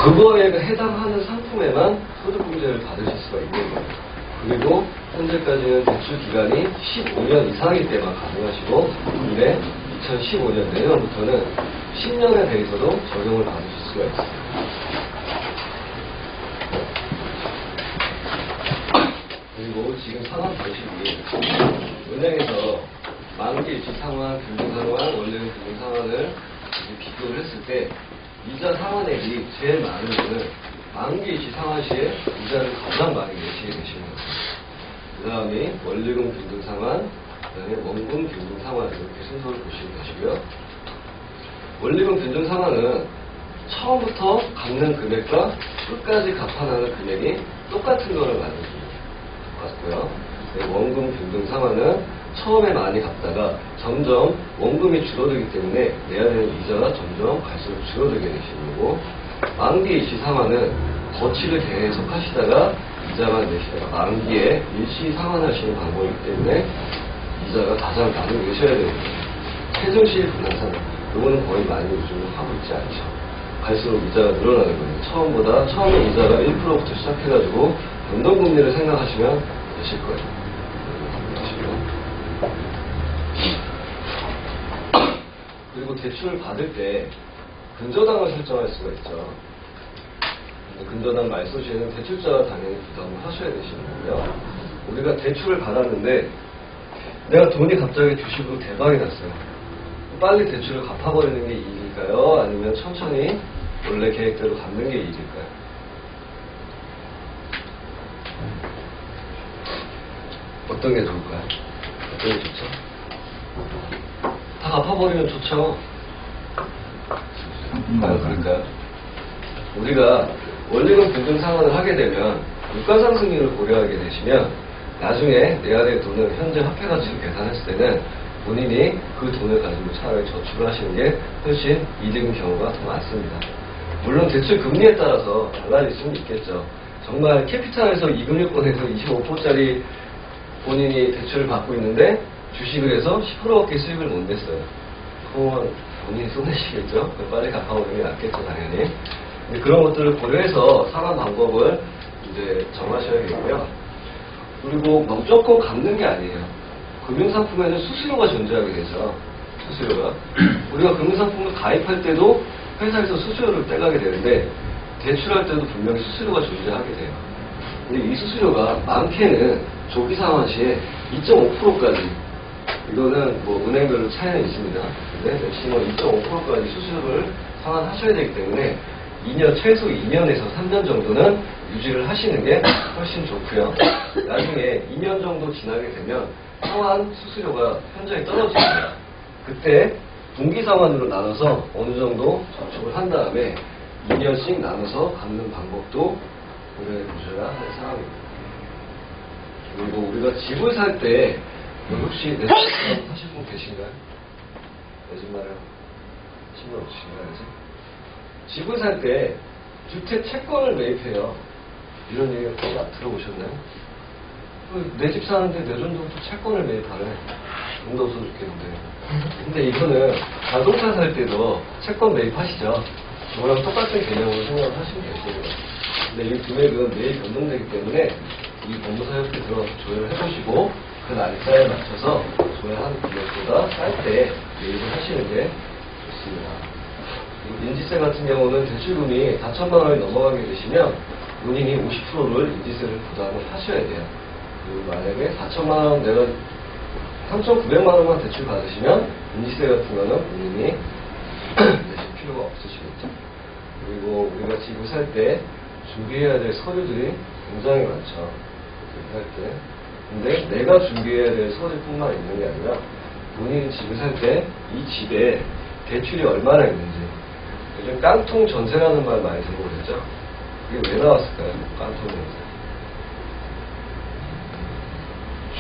그거에 해당하는 상품에만 소득공제를 받으실 수가 있는 거예요. 그리고 현재까지는 대출 기간이 15년 이상일 때만 가능하시고, 근데 2015년 내년부터는 10년에 대해서도 적용을 받으실 수가 있어요. 그리고 지금 상환 방식이 은행에서 만기 일시 상환, 금융 상환, 원래는 금융 상환을 비교를 했을 때 이자 상환액이 제일 많은 거는 만기 일시 상환 시에 이자를 가장 많이 내시게 되시는 거예요. 그 다음에 원리금 균등 상환, 그 다음에 원금 균등 상환 이렇게 순서를 보시면 되시고요. 원리금 균등 상환은 처음부터 갚는 금액과 끝까지 갚아나가는 금액이 똑같은 거를 말해줍니다. 똑같고요. 원금 균등 상환은 처음에 많이 갚다가 점점 원금이 줄어들기 때문에 내야 되는 이자가 점점 갈수록 줄어들게 되시는 거고, 만기 일시 상환은 거치를 계속 하시다가 이자만 내시다가 만기에 일시 상환하시는 방법이기 때문에 이자가 가장 많이 내셔야 됩니다. 최저시일 분할상 이거는 거의 많이 요즘 하고 있지 않죠. 갈수록 이자가 늘어나는 거예요. 처음에 이자가 1%부터 시작해가지고 변동금리를 생각하시면 되실 거예요. 그리고 대출을 받을 때 근저당을 설정할 수가 있죠. 근저당 말소 시에는 대출자가 당연히 부담을 하셔야 되시는 거고요. 우리가 대출을 받았는데 내가 돈이 갑자기 주식으로 대박이 났어요. 빨리 대출을 갚아버리는 게 이익일까요? 아니면 천천히 원래 계획대로 갚는 게 이익일까요? 어떤 게 좋을까요? 어떤 게 좋죠? 다 갚아버리면 좋죠. 그러니까요. 우리가 원리금 균등 상환을 하게 되면 물가상승률을 고려하게 되시면 나중에 내야 될 돈을 현재 화폐 가치로 계산했을 때는 본인이 그 돈을 가지고 차라리 저축을 하시는 게 훨씬 이득인 경우가 더 많습니다. 물론 대출 금리에 따라서 달라질 수는 있겠죠. 정말 캐피탈에서 2금융권에서 25%짜리 본인이 대출을 받고 있는데 주식을 해서 10%밖에 수익을 못 냈어요. 그러면 본인이 손해시겠죠? 빨리 갚아오는 게 낫겠죠, 당연히. 근데 그런 것들을 고려해서 상환 방법을 이제 정하셔야겠고요. 그리고 무조건 갚는 게 아니에요. 금융상품에는 수수료가 존재하게 되죠. 수수료가. 우리가 금융상품을 가입할 때도 회사에서 수수료를 떼가게 되는데 대출할 때도 분명히 수수료가 존재하게 돼요. 근데 이 수수료가 많게는 조기 상환 시에 2.5%까지, 이거는 뭐 은행별로 차이는 있습니다. 근데 맥시멈 2.5%까지 수수료를 상환하셔야 되기 때문에 최소 2년에서 3년 정도는 유지를 하시는 게 훨씬 좋고요. 나중에 2년 정도 지나게 되면 상환 수수료가 현저히 떨어집니다. 그때 분기 상환으로 나눠서 어느 정도 저축을 한 다음에 2년씩 나눠서 갚는 방법도 고려해 보셔야 할 사항입니다. 그리고 우리가 집을 살 때 혹시 내 집 사실 분 계신가요? 내 집 마련 신경 없으신가요? 집을 살 때 주택 채권을 매입해요. 이런 얘기 혹시 들어보셨나요? 내 집 사는데 내 돈도 채권을 매입하네. 돈도 없어서 좋겠는데. 근데 이거는 자동차 살 때도 채권 매입하시죠. 저랑 똑같은 개념으로 생각을 하시면 되고요. 근데 이 금액은 매일 변동되기 때문에 이 법무사협회 들어가서 조회를 해보시고 그 날짜에 맞춰서 조회하는 금액보다 쌀 때 매입을 하시는 게 좋습니다. 인지세 같은 경우는 대출금이 4천만 원이 넘어가게 되시면 본인이 50%를 인지세를 부담을 하셔야 돼요. 그리고 만약에 4천만 원 내가 3,900만 원만 대출 받으시면 인지세 같은 거는 본인이 내실 필요가 없으시겠죠. 그리고 우리가 집을 살 때 준비해야 될 서류들이 굉장히 많죠. 살 때. 근데 내가 준비해야 될 서류뿐만 있는 게 아니라 본인이 집을 살 때 이 집에 대출이 얼마나 있는지. 요즘 깡통 전세라는 말 많이 들어보셨죠? 그게 왜 나왔을까요? 깡통 전세.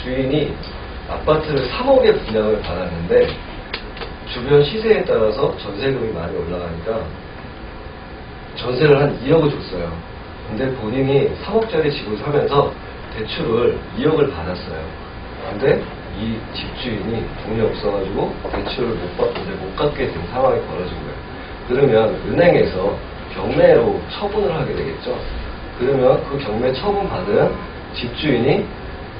주인이 아파트를 3억에 분양을 받았는데 주변 시세에 따라서 전세금이 많이 올라가니까 전세를 한 2억을 줬어요. 근데 본인이 3억짜리 집을 사면서 대출을 2억을 받았어요. 근데 이 집주인이 돈이 없어가지고 대출을 못 갚게 된 상황이 벌어진 거예요. 그러면 은행에서 경매로 처분을 하게 되겠죠. 그러면 그 경매 처분 받은 집주인이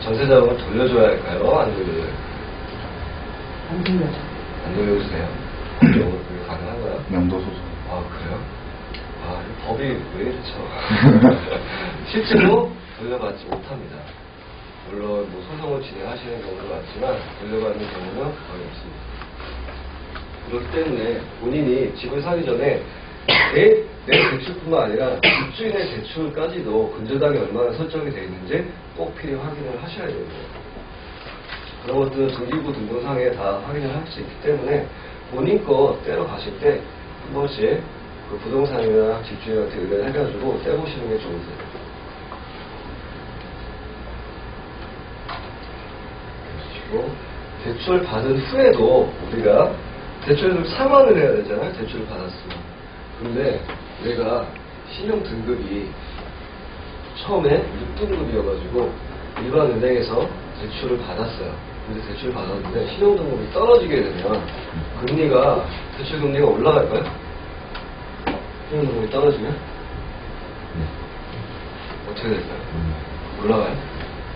전세자금을 돌려줘야 할까요? 안 돌려줘요? 안 돌려줘. 안 돌려주세요. 그게 가능한가요? 명도소송. 아, 그래요? 아, 이 법이 왜 이렇죠? 실제로 돌려받지 못합니다. 물론 뭐 소송을 진행하시는 경우도 많지만 돌려받는 경우는 거의 없습니다. 그렇기 때문에 본인이 집을 사기 전에 내 대출뿐만 아니라 집주인의 대출까지도 근저당이 얼마나 설정이 되어 있는지 꼭 필히 확인을 하셔야 됩니다. 그런 것들은 등기부 등본상에 다 확인을 할 수 있기 때문에 본인 거 떼러 가실 때 한 번씩 그 부동산이나 집주인한테 의뢰를 해가지고 떼보시는 게 좋으세요. 그리고 대출 받은 후에도 우리가 대출을 상환을 해야 되잖아요. 대출을 받았으면. 근데 내가 신용 등급이 처음에 6등급이어가지고 일반 은행에서 대출을 받았어요. 근데 대출을 받았는데 신용 등급이 떨어지게 되면 금리가 대출 금리가 올라갈까요? 신용 등급이 떨어지면 어떻게 될까요? 올라가요?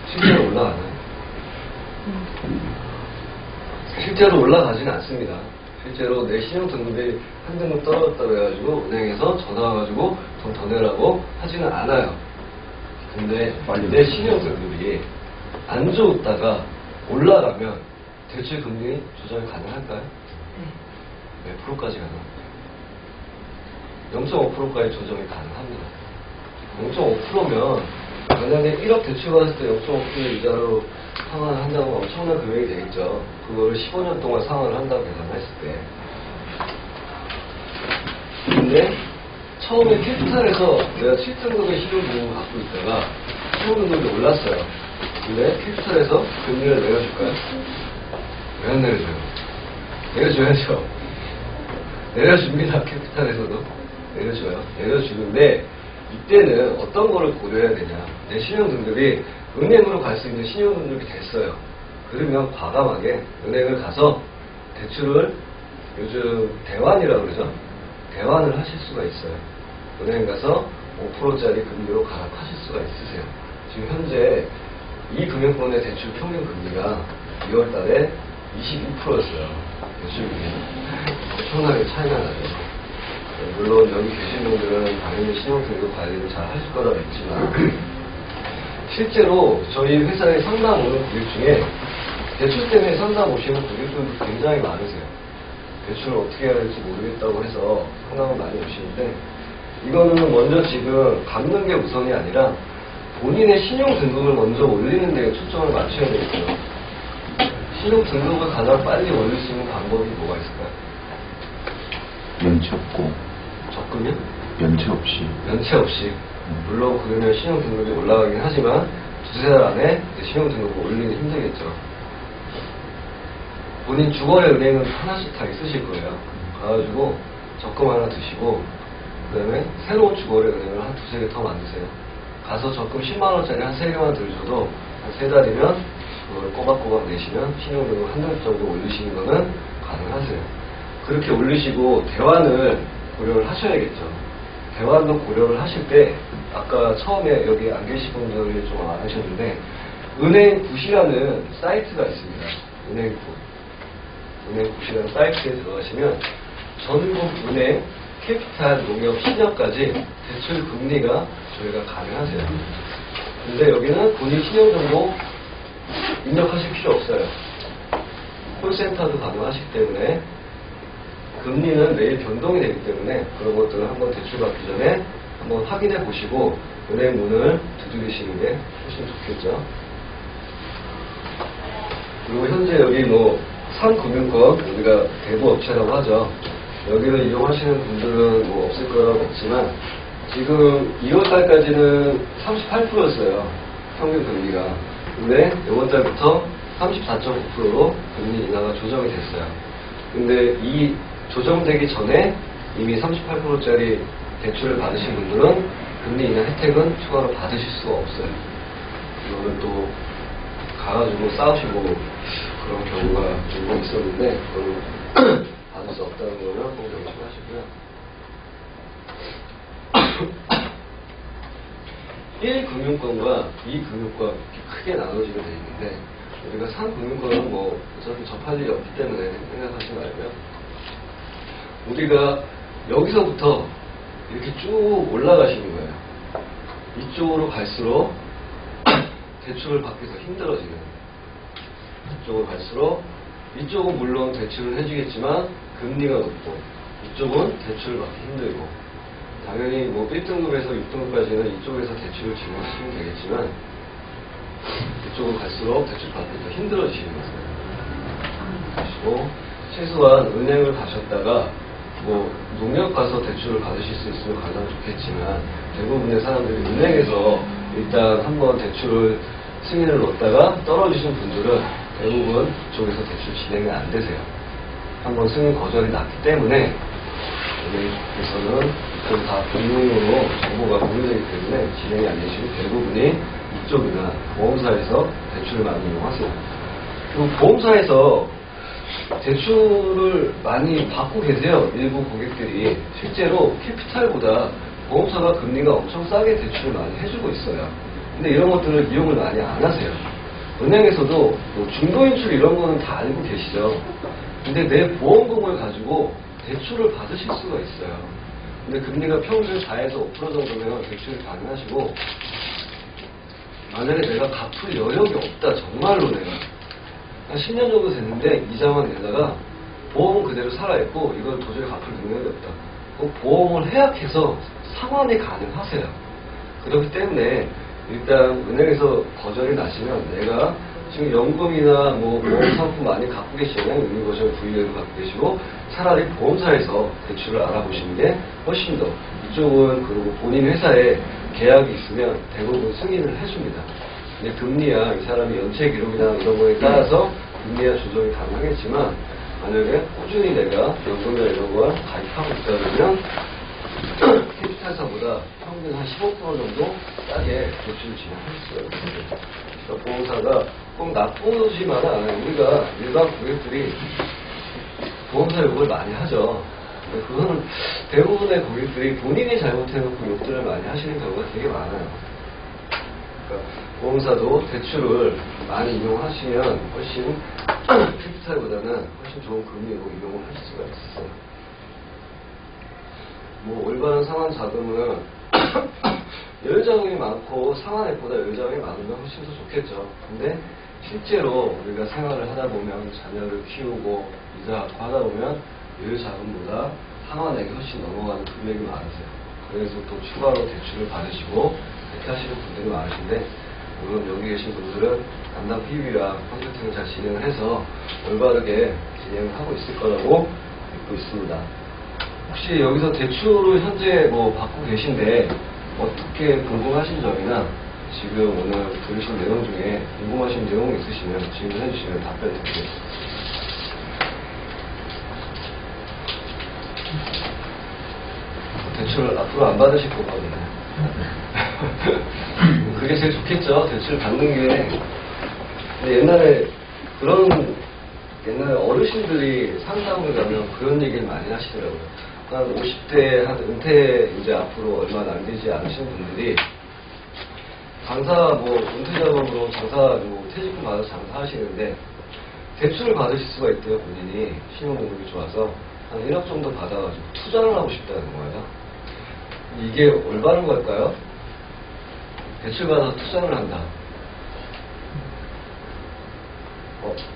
실제로 올라가나요? 실제로 올라가지는 않습니다. 실제로 내 신용 등급이 한 등급 떨어졌다고 해가지고 은행에서 전화 와가지고 돈 더 내라고 하지는 않아요. 근데 내 신용 등급이 안 좋다가 올라가면 대출 금리 조정이 가능할까요? 네. 몇 프로까지 가능합니까? 0.5%까지 조정이 가능합니다. 0.5%면 만약에 1억 대출 받았을 때 0.5% 이자로 상환을 한다고 엄청난 금액이 되겠죠. 그거를 15년 동안 상환을 한다고 계산했을 때. 근데 처음에 캐피탈에서 내가 7등급의 신용등급을 갖고 있다가 신용등급이 올랐어요. 근데 캐피탈에서 금리를 내려줄까요? 왜 안 내려줘요? 내려줘야죠. 내려줍니다. 캐피탈에서도 내려줘요. 내려주는데 이때는 어떤 거를 고려해야 되냐. 내 신용등급이 은행으로 갈 수 있는 신용등급이 됐어요. 그러면 과감하게 은행을 가서 대출을 요즘 대환이라고 그러죠. 대환을 하실 수가 있어요. 은행 가서 5%짜리 금리로 갈아타실 수가 있으세요. 지금 현재 이 금융권의 대출 평균 금리가 2월 달에 22%였어요. 요즘이 엄청나게 차이가 나죠. 물론 여기 계신 분들은 당연히 신용등급 관리를 잘 하실 거라 믿지만 실제로 저희 회사에 상담 오는 고객 중에 대출 때문에 상담 오시는 고객들도 굉장히 많으세요. 대출을 어떻게 해야 할지 모르겠다고 해서 상담을 많이 오시는데 이거는 먼저 지금 갚는 게 우선이 아니라 본인의 신용 등급을 먼저 올리는 데 초점을 맞춰야 되겠죠. 신용 등급을 가장 빨리 올릴 수 있는 방법이 뭐가 있을까요? 연체 없고. 적금이요? 연체 없이. 연체 없이. 물론 그러면 신용 등급이 올라가긴 하지만 두세 달 안에 신용 등급을 올리기 힘들겠죠. 본인 주거래 은행은 하나씩 다 있으실 거예요. 가가지고 적금 하나 드시고 그 다음에 새로운 주거래 은행을 한 두세 개 더 만드세요. 가서 적금 10만원짜리 한 3개만 들셔도 한 3달이면 그걸 꼬박꼬박 내시면 신용등급 한 등급 정도 올리시는 거는 가능하세요. 그렇게 올리시고 대환을 고려를 하셔야겠죠. 대환도 고려를 하실 때 아까 처음에 여기 안 계신 분들이 좀 안 하셨는데 은행굿이라는 사이트가 있습니다. 은행굿. 은행굿이라는 사이트에 들어가시면 전국 은행 캐피탈 농협 신협까지 대출 금리가 저희가 가능하세요. 근데 여기는 본인 신용정보 입력하실 필요 없어요. 콜센터도 가능하시기 때문에 금리는 매일 변동이 되기 때문에 그런 것들을 한번 대출받기 전에 한번 확인해 보시고 은행 문을 두드리시는 게 훨씬 좋겠죠. 그리고 현재 여기 뭐 상금융권 우리가 대부업체라고 하죠. 여기를 이용하시는 분들은 뭐 없을 거라고 믿지만 지금 2월달까지는 38%였어요. 평균 금리가. 근데 이번달부터 34.9%로 금리 인하가 조정이 됐어요. 근데 이 조정되기 전에 이미 38%짜리 대출을 받으신 분들은 금리 인하 혜택은 추가로 받으실 수가 없어요. 이거는 또 가가지고 싸우시고 그런 경우가 종종 있었는데 그거는 받을 수 없다는 거는 꼭 명심하시고요. 1금융권과 2금융권 이렇게 크게 나눠지게 돼 있는데 우리가 3금융권은 뭐 어차피 접할 일이 없기 때문에 생각하지 말고요. 우리가 여기서부터 이렇게 쭉 올라가시는 거예요. 이쪽으로 갈수록 대출을 받기가 힘들어지는, 이쪽으로 갈수록 이쪽은 물론 대출을 해주겠지만 금리가 높고 이쪽은 대출을 받기 힘들고, 당연히 뭐 1등급에서 6등급까지는 이쪽에서 대출을 진행하시면 되겠지만 이쪽으로 갈수록 대출 받기가 힘들어지시는 거예요. 그리고 최소한 은행을 가셨다가 뭐 농협 가서 대출을 받으실 수 있으면 가장 좋겠지만 대부분의 사람들이 은행에서 일단 한번 대출을 승인을 놓다가 떨어지신 분들은 대부분 이쪽에서 대출 진행이 안 되세요. 한번 승인 거절이 났기 때문에 은행에서는 이쪽 다 금융으로 정보가 공유되기 때문에 진행이 안 되시고 대부분이 이쪽이나 보험사에서 대출을 많이 이용하세요. 그리고 보험사에서 대출을 많이 받고 계세요. 일부 고객들이. 실제로 캐피탈보다 보험사가 금리가 엄청 싸게 대출을 많이 해주고 있어요. 근데 이런 것들을 이용을 많이 안 하세요. 은행에서도 뭐 중도인출 이런 거는 다 알고 계시죠. 근데 내 보험금을 가지고 대출을 받으실 수가 있어요. 근데 금리가 평균 4에서 5% 정도면 대출이 가능하시고, 만약에 내가 갚을 여력이 없다, 정말로 내가 한 10년 정도 됐는데 이자만 내다가 보험은 그대로 살아있고 이걸 도저히 갚을 능력이 없다. 그 보험을 해약해서 상환이 가능하세요. 그렇기 때문에 일단 은행에서 거절이 나시면 내가 지금 연금이나 뭐 보험 상품 많이 갖고 계시잖아요. 유니버셜 VA도 갖고 계시고, 차라리 보험사에서 대출을 알아보시는 게 훨씬 더, 이쪽은 그리고 본인 회사에 계약이 있으면 대부분 승인을 해줍니다. 근데 금리야 이 사람이 연체 기록이나 이런 거에 따라서 금리야 조정이 가능하겠지만, 만약에 꾸준히 내가 연금이나 이런 걸 가입하고 있다 그러면 캐피탈사보다 평균 한 15% 정도 싸게 대출을 진행할 수가 있습니다. 그러니까 보험사가 꼭 나쁘지만은 않아요. 우리가 일반 고객들이 보험사 욕을 많이 하죠. 근데 그거는 대부분의 고객들이 본인이 잘못해놓고 욕들을 많이 하시는 경우가 되게 많아요. 그러니까 보험사도 대출을 많이 이용하시면 훨씬 캐피탈보다는 훨씬 좋은 금리로 이용을 하실 수가 있어요. 뭐 올바른 상환 자금은 여유자금이 많고 상환액보다 여유자금이 많으면 훨씬 더 좋겠죠. 근데 실제로 우리가 생활을 하다 보면 자녀를 키우고 이자 갖고 하다 보면 여유자금보다 상환액이 훨씬 넘어가는 금액이 많으세요. 그래서 또 추가로 대출을 받으시고 이렇게 하시는 분들이 많으신데, 물론 여기 계신 분들은 담당 PB와 컨설팅을 잘 진행을 해서 올바르게 진행을 하고 있을 거라고 믿고 있습니다. 혹시 여기서 대출을 현재 뭐 받고 계신데 어떻게 궁금하신 점이나 지금 오늘 들으신 내용 중에 궁금하신 내용이 있으시면 질문해 주시면 답변 드리겠습니다. 대출 앞으로 안 받으실 거거든요. 그게 제일 좋겠죠. 대출 받는 게. 근데 옛날에 옛날에 어르신들이 상담을 가면 그런 얘기를 많이 하시더라고요. 한 50대, 한 은퇴 이제 앞으로 얼마 남기지 않으신 분들이 은퇴자금으로 퇴직금 받아서 장사하시는데 대출을 받으실 수가 있대요. 본인이 신용등급이 좋아서 한 1억 정도 받아가지고 투자를 하고 싶다는 거예요. 이게 올바른 걸까요? 대출 받아서 투자를 한다.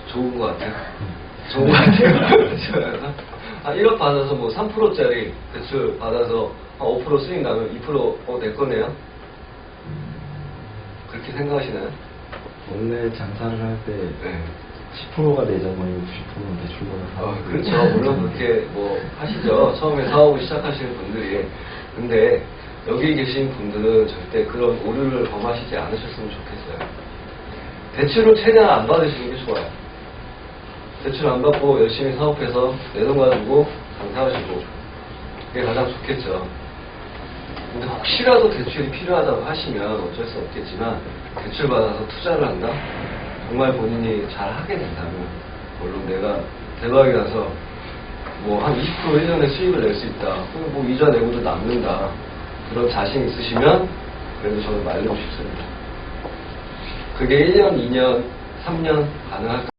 좋은 것 같아요. 좋은 것 같아요. 한 1억 받아서 뭐 3%짜리 대출 받아서 한 5% 수익 나면 2% 내 거네요. 그렇게 생각하시나요? 원래 장사를 할 때 네. 10%가 내자마이고 90%는 대출받아서 그렇죠. 물론 그렇게 뭐 하시죠. 처음에 사업을 시작하시는 분들이. 근데 여기 계신 분들은 절대 그런 오류를 범하시지 않으셨으면 좋겠어요. 대출을 최대한 안 받으시는 게 좋아요. 대출 안 받고 열심히 사업해서 내 돈 가지고 장사하시고 그게 가장 좋겠죠. 근데 혹시라도 대출이 필요하다고 하시면 어쩔 수 없겠지만 대출 받아서 투자를 한다? 정말 본인이 잘 하게 된다면, 물론 내가 대박이 나서 뭐 한 20% 1년에 수익을 낼 수 있다. 그럼 뭐 이자 내고도 남는다. 그런 자신 있으시면 그래도 저는 말리고 싶습니다. 그게 1년, 2년, 3년 가능할까요?